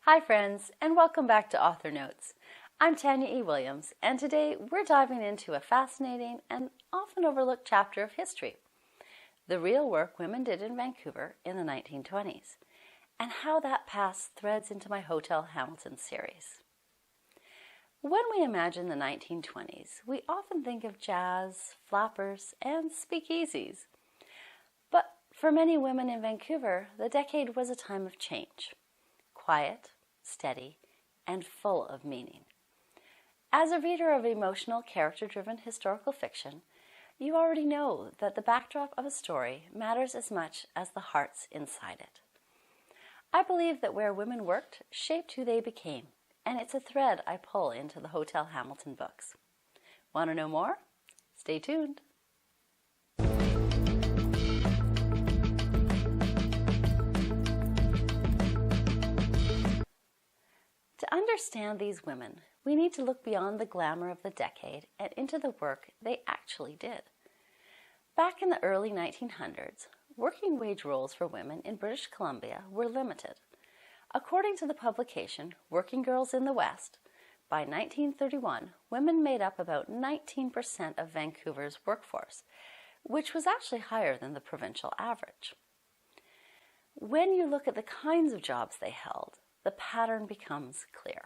Hi friends, and welcome back to Author Notes. I'm Tanya E Williams, and today we're diving into a fascinating and often overlooked chapter of history, the real work women did in Vancouver in the 1920s, and how that past threads into my Hotel Hamilton series. When we imagine the 1920s, we often think of jazz, flappers, and speakeasies. But for many women in Vancouver, the decade was a time of change. Quiet, steady, and full of meaning. As a reader of emotional, character-driven historical fiction, you already know that the backdrop of a story matters as much as the hearts inside it. I believe that where women worked shaped who they became, and it's a thread I pull into the Hotel Hamilton books. Want to know more? Stay tuned. To understand these women, we need to look beyond the glamour of the decade and into the work they actually did. Back in the early 1900s, working wage roles for women in British Columbia were limited. According to the publication Working Girls in the West, by 1931, women made up about 19% of Vancouver's workforce, which was actually higher than the provincial average. When you look at the kinds of jobs they held, the pattern becomes clear.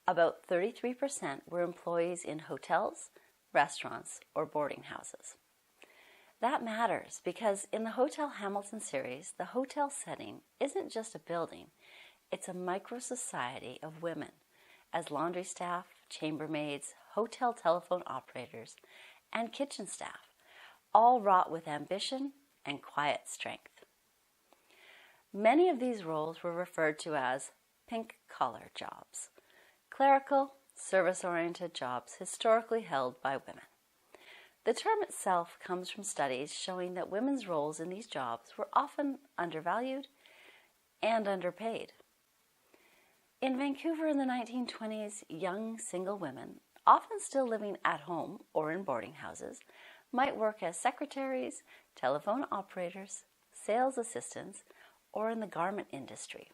About 33% were employees in hotels, restaurants, or boarding houses. That matters because in the Hotel Hamilton series, the hotel setting isn't just a building, it's a micro-society of women as laundry staff, chambermaids, hotel telephone operators, and kitchen staff, all wrought with ambition and quiet strength. Many of these roles were referred to as pink-collar jobs, clerical, service-oriented jobs historically held by women. The term itself comes from studies showing that women's roles in these jobs were often undervalued and underpaid. In Vancouver in the 1920s, young single women, often still living at home or in boarding houses, might work as secretaries, telephone operators, sales assistants, or in the garment industry.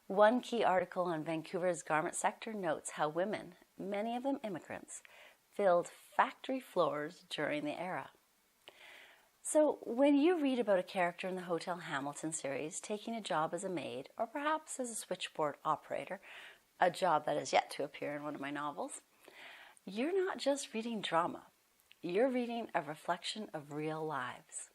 One key article on Vancouver's garment sector notes how women, many of them immigrants, filled factory floors during the era. So when you read about a character in the Hotel Hamilton series taking a job as a maid or perhaps as a switchboard operator, a job that is yet to appear in one of my novels, you're not just reading drama, you're reading a reflection of real lives.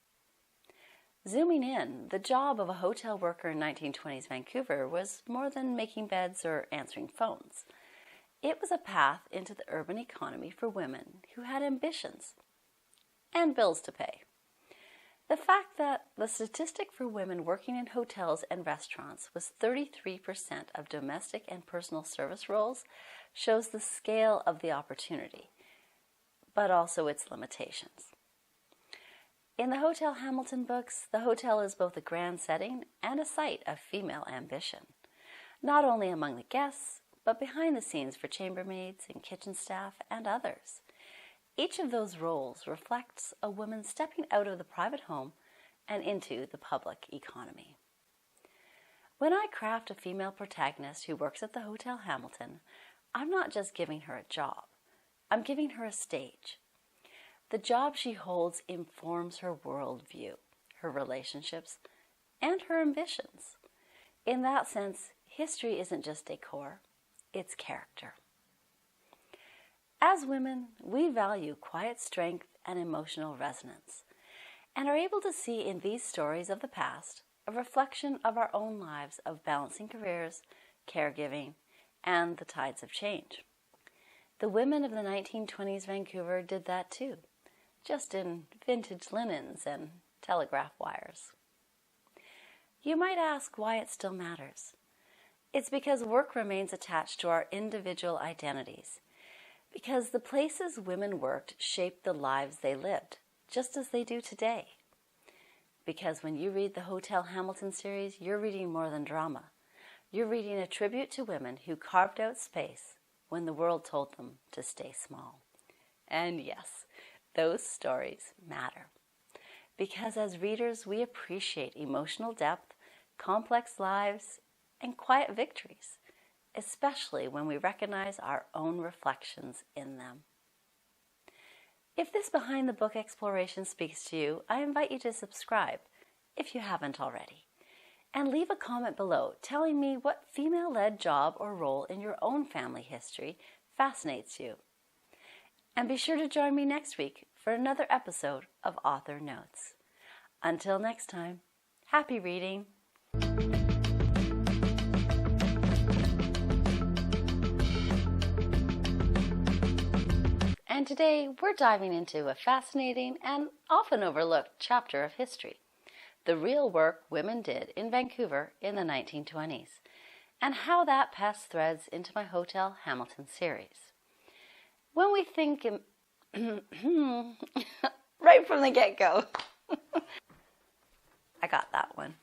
Zooming in, the job of a hotel worker in 1920s Vancouver was more than making beds or answering phones. It was a path into the urban economy for women who had ambitions and bills to pay. The fact that the statistic for women working in hotels and restaurants was 33% of domestic and personal service roles shows the scale of the opportunity, but also its limitations. In the Hotel Hamilton books, the hotel is both a grand setting and a site of female ambition, not only among the guests, but behind the scenes for chambermaids and kitchen staff and others. Each of those roles reflects a woman stepping out of the private home and into the public economy. When I craft a female protagonist who works at the Hotel Hamilton, I'm not just giving her a job, I'm giving her a stage. The job she holds informs her worldview, her relationships, and her ambitions. In that sense, history isn't just decor, it's character. As women, we value quiet strength and emotional resonance, and are able to see in these stories of the past a reflection of our own lives of balancing careers, caregiving, and the tides of change. The women of the 1920s Vancouver did that too, just in vintage linens and telegraph wires. You might ask why it still matters. It's because work remains attached to our individual identities, because the places women worked shaped the lives they lived, just as they do today. Because when you read the Hotel Hamilton series, you're reading more than drama. You're reading a tribute to women who carved out space when the world told them to stay small. And yes, those stories matter. Because as readers, we appreciate emotional depth, complex lives, and quiet victories, especially when we recognize our own reflections in them. If this Behind the Book exploration speaks to you, I invite you to subscribe, if you haven't already, and leave a comment below telling me what female-led job or role in your own family history fascinates you. And be sure to join me next week for another episode of Author Notes. Until next time, happy reading! And today we're diving into a fascinating and often overlooked chapter of history, the real work women did in Vancouver in the 1920s, and how that passed threads into my Hotel Hamilton series. When we think right from the get-go. I got that one.